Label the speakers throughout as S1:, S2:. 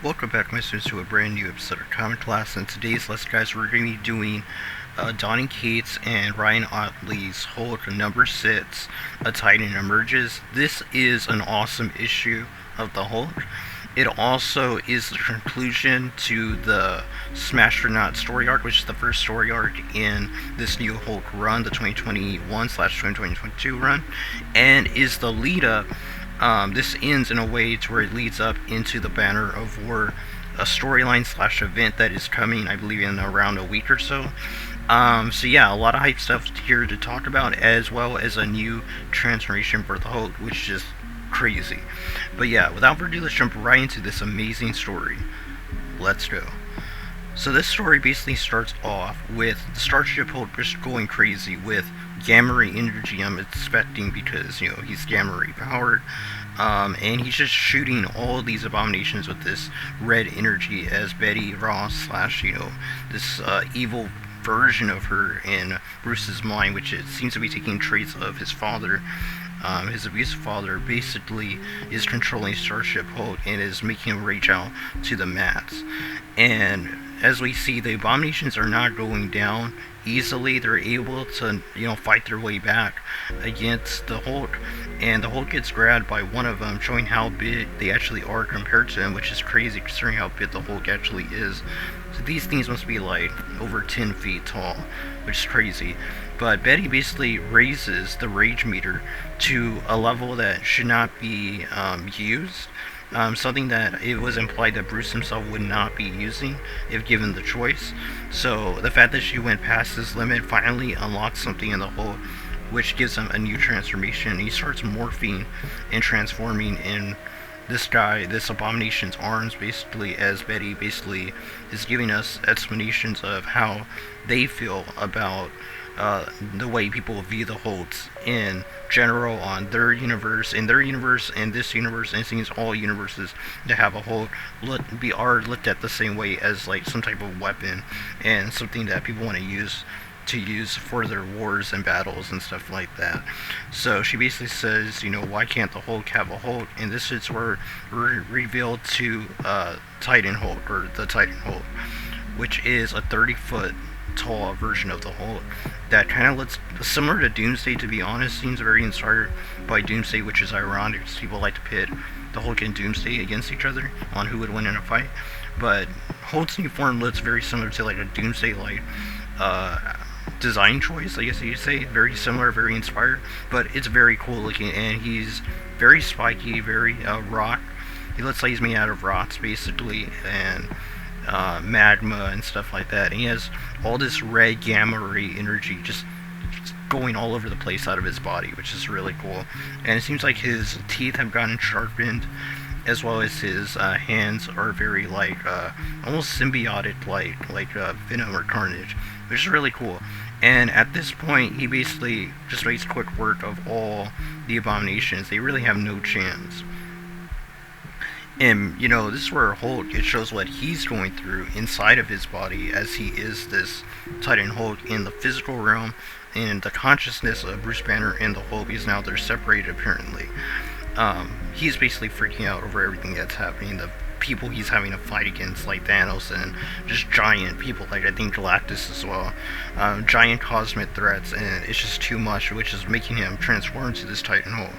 S1: Welcome back, my students, to a brand new episode of Common Class. In today's lesson, guys, we're going to be doing Donnie Cates and Ryan Otley's Hulk number 6, A Titan Emerges. This is an awesome issue of the Hulk. It also is the conclusion to the Smashtronaut story arc, which is the first story arc in this new Hulk run, the 2021/2022 run, and is the lead up. This ends in a way to where it leads up into the Banner of War, a storyline slash event that is coming, I believe, in around a week or so. So yeah, a lot of hype stuff here to talk about, as well as a new transformation for the Hulk, which is just crazy. But yeah, without further ado, let's jump right into this amazing story. Let's go. So this story basically starts off with the Starship Hulk just going crazy with gamma ray energy, I'm expecting, because, he's gamma ray powered. And he's just shooting all these abominations with this red energy as Betty Ross slash, this evil version of her in Bruce's mind, which it seems to be taking traits of his father. His abusive father basically is controlling Starship Hulk and is making him rage out to the mats. And as we see, the abominations are not going down easily. They're able to, fight their way back against the Hulk, and the Hulk gets grabbed by one of them, showing how big they actually are compared to him, which is crazy considering how big the Hulk actually is. So these things must be like over 10 feet tall, which is crazy. But Betty basically raises the rage meter to a level that should not be used. Something that it was implied that Bruce himself would not be using if given the choice. So the fact that she went past this limit finally unlocks something in the Hulk, which gives him a new transformation. He starts morphing and transforming in this abomination's arms, basically, as Betty basically is giving us explanations of how they feel about the way people view the Hulks in general on their universe, and this universe, and it seems all universes that have a Hulk are looked at the same way, as like some type of weapon and something that people want to use for their wars and battles and stuff like that. So she basically says, why can't the Hulk have a Hulk? And this is where we're revealed to Titan Hulk, or the Titan Hulk, which is a 30-foot tall version of the Hulk that kind of looks similar to Doomsday, to be honest. Seems very inspired by Doomsday, which is ironic because people like to pit the Hulk and Doomsday against each other on who would win in a fight. But Hulk's new form looks very similar to like a Doomsday design choice, I guess you'd say. Very similar, very inspired, but it's very cool looking, and he's very spiky, very rock. He looks like he's made out of rocks, basically, and magma and stuff like that. And he has all this red gamma ray energy just going all over the place out of his body, which is really cool. And it seems like his teeth have gotten sharpened, as well as his hands are very almost symbiotic, like Venom or Carnage, which is really cool. And at this point, he basically just makes quick work of all the abominations. They really have no chance. And, this is where Hulk, it shows what he's going through inside of his body, as he is this Titan Hulk in the physical realm, and the consciousness of Bruce Banner and the Hulk is now they're separated, apparently. He's basically freaking out over everything that's happening, the people he's having to fight against, like Thanos, and just giant people, like I think Galactus as well. Giant cosmic threats, and it's just too much, which is making him transform into this Titan Hulk.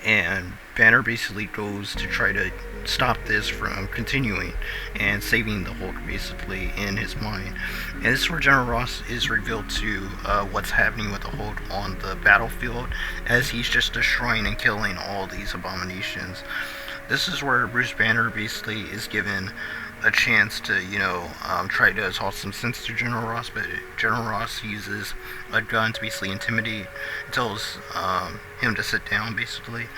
S1: And Banner basically goes to try to stop this from continuing and saving the Hulk, basically, in his mind. And this is where General Ross is revealed to what's happening with the Hulk on the battlefield, as he's just destroying and killing all these abominations. This is where Bruce Banner basically is given a chance to, try to talk some sense to General Ross, but General Ross uses a gun to basically intimidate, tells him to sit down, basically.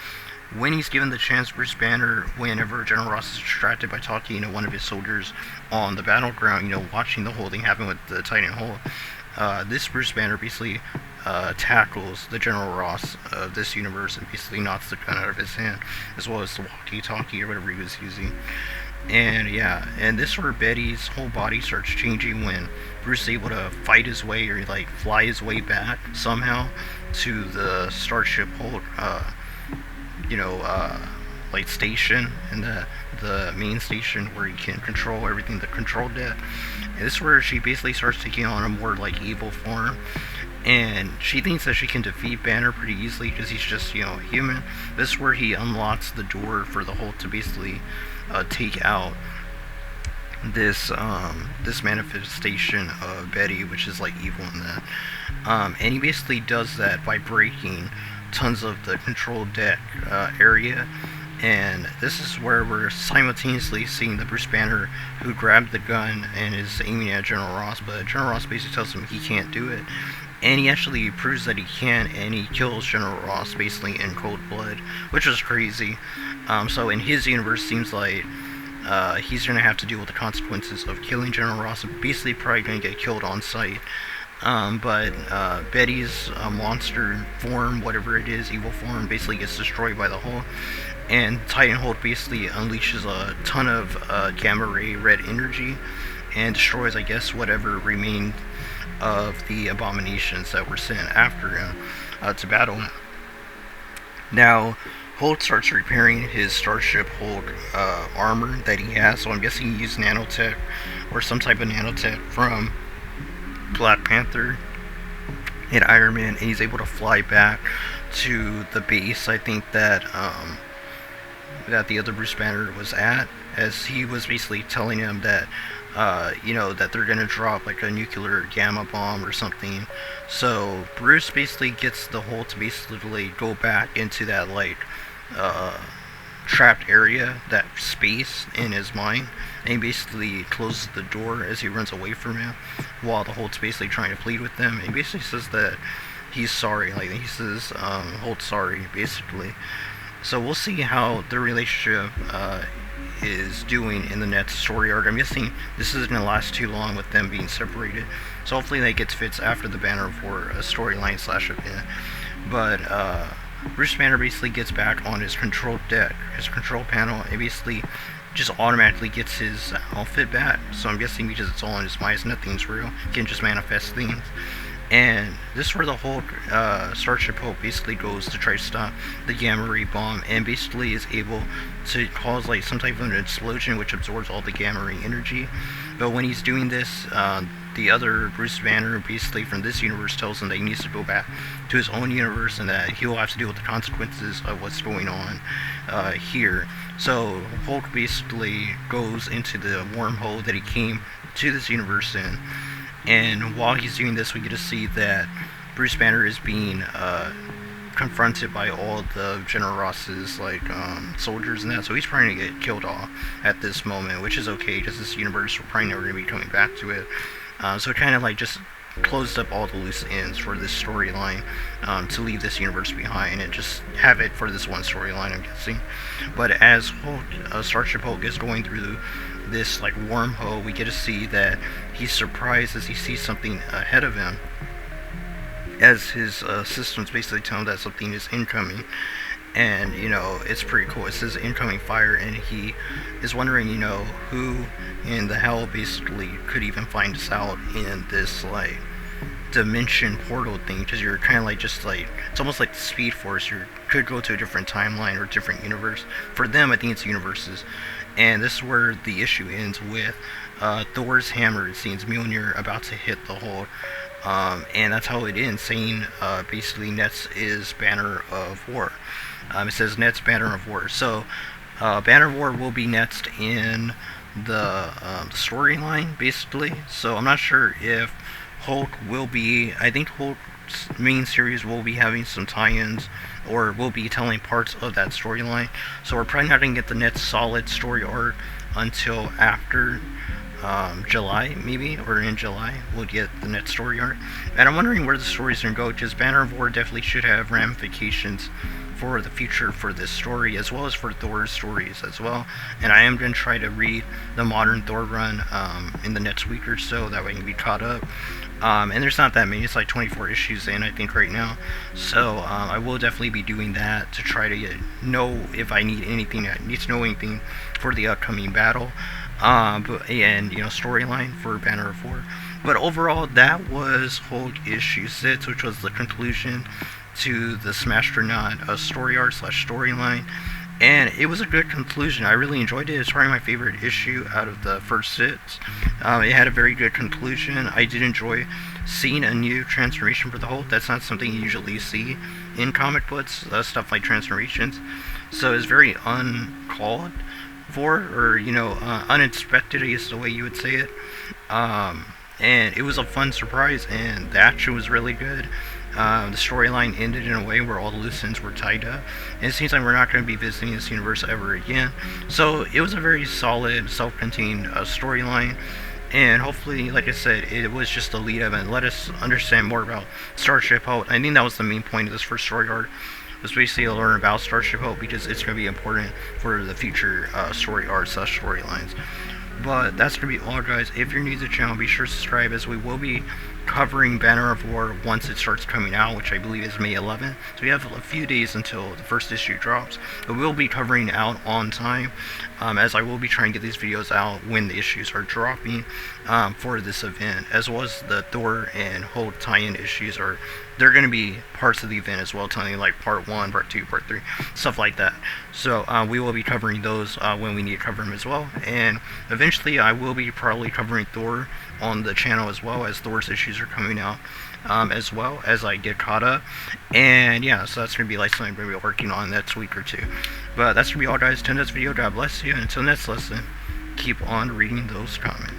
S1: When he's given the chance, Bruce Banner, whenever General Ross is distracted by talking to one of his soldiers on the battleground, watching the whole thing happen with the Titan Hulk, this Bruce Banner basically tackles the General Ross of this universe and basically knocks the gun out of his hand, as well as the walkie-talkie or whatever he was using. And yeah, and this is where Betty's whole body starts changing when Bruce is able to fight his way, or fly his way back somehow to the Starship Hulk, like station and the main station where you can control everything, the control deck. And this is where she basically starts taking on a more like evil form, and she thinks that she can defeat Banner pretty easily because he's just, you know, human. This is where he unlocks the door for the Hulk to basically take out this manifestation of Betty, which is like evil in that. And he basically does that by breaking tons of the control deck area. And this is where we're simultaneously seeing the Bruce Banner who grabbed the gun and is aiming at General Ross, but General Ross basically tells him he can't do it. And he actually proves that he can, and he kills General Ross basically in cold blood, which is crazy. So in his universe, seems like he's going to have to deal with the consequences of killing General Ross, and basically probably going to get killed on sight. But Betty's monster form, whatever it is, evil form, basically gets destroyed by the Hulk. And Titan Hulk basically unleashes a ton of gamma ray red energy and destroys, I guess, whatever remained of the abominations that were sent after him to battle. Now, Hulk starts repairing his Starship Hulk armor that he has, so I'm guessing he used nanotech or some type of nanotech from Black Panther and Iron Man, and he's able to fly back to the base, I think, that the other Bruce Banner was at, as he was basically telling him that that they're gonna drop like a nuclear gamma bomb or something. So Bruce basically gets the Hulk to basically go back into that like trapped area, that space in his mind, and he basically closes the door as he runs away from him, while the Hulk's basically trying to plead with them. And he basically says that he's sorry, like he says Hulk's sorry basically. So we'll see how their relationship is doing in the next story arc. I'm guessing this isn't going to last too long with them being separated, so hopefully that gets fits after the Banner of War storyline / event. But Bruce Banner basically gets back on his control deck, his control panel, and basically just automatically gets his outfit back. So I'm guessing because it's all in his mind, nothing's real, he can just manifest things. And this is where the Hulk, Starship Hulk, basically goes to try to stop the gamma ray bomb, and basically is able to cause like some type of an explosion which absorbs all the gamma ray energy. But when he's doing this, the other Bruce Banner, basically from this universe, tells him that he needs to go back to his own universe and that he'll have to deal with the consequences of what's going on here. So Hulk basically goes into the wormhole that he came to this universe in. And while he's doing this, we get to see that Bruce Banner is being confronted by all the General Ross's like soldiers and that, so he's probably gonna get killed off at this moment, which is okay because this universe, we're probably never gonna be coming back to it. So it kind of like just closed up all the loose ends for this storyline, to leave this universe behind and just have it for this one storyline, I'm guessing. But as Hulk, Starship Hulk is going through this like wormhole, we get to see that he's surprised as he sees something ahead of him, as his systems basically tell him that something is incoming. And it's pretty cool. It says incoming fire, and he is wondering who in the hell basically could even find us out in this like dimension portal thing, because you're kind of like just like, it's almost like the Speed Force. You could go to a different timeline or different universe. For them, I think it's universes. And this is where the issue ends with Thor's hammer. It seems Mjolnir about to hit the Hulk, and that's how it ends, saying basically Nets is Banner of War. It says Nets Banner of War. So Banner of War will be next in the storyline basically. So I'm not sure if Hulk will be, I think Hulk's main series will be having some tie-ins, or will be telling parts of that storyline. So we're probably not going to get the next solid story arc until after July, maybe, or in July we'll get the next story arc. And I'm wondering where the story's going to go, because Banner of War definitely should have ramifications for the future for this story, as well as for Thor's stories as well. And I am going to try to read the modern Thor run in the next week or so, that way I can be caught up. And there's not that many, it's like 24 issues in, I think, right now. So I will definitely be doing that to try to know if I need anything, I need to know anything for the upcoming battle, and storyline for Banner of War. But overall, that was Hulk issue 6, which was the conclusion to the Smashtronaut story arc / storyline. and it was a good conclusion. I really enjoyed it. It's probably my favorite issue out of the first 6. It had a very good conclusion. I did enjoy seeing a new transformation for the Hulk. That's not something you usually see in comic books, stuff like transformations. So it's very uncalled for, or unexpected, I guess the way you would say it. And it was a fun surprise, and the action was really good. The storyline ended in a way where all the loose ends were tied up, and it seems like we're not going to be visiting this universe ever again. So it was a very solid, self-contained storyline, and hopefully, like I said, it was just a lead up and let us understand more about Starship Hulk. I think that was the main point of this first story arc, was basically to learn about Starship Hulk, because it's going to be important for the future story arcs, storylines. But that's going to be all, guys. If you're new to the channel, be sure to subscribe, as we will be covering Banner of War once it starts coming out, which I believe is May 11th. So we have a few days until the first issue drops, but we'll be covering it out on time, as I will be trying to get these videos out when the issues are dropping for this event, as well as the Thor and Hulk tie-in issues. They're going to be parts of the event as well, telling you like part 1, part 2, part 3, stuff like that. So we will be covering those when we need to cover them as well, and eventually I will be probably covering Thor on the channel as well, as Thor's issues are coming out as well as I get caught up. And yeah, so that's going to be like something I'm going to be working on next week or 2. But that's going to be all, guys. Till next video, God bless you, and until next lesson, keep on reading those comments.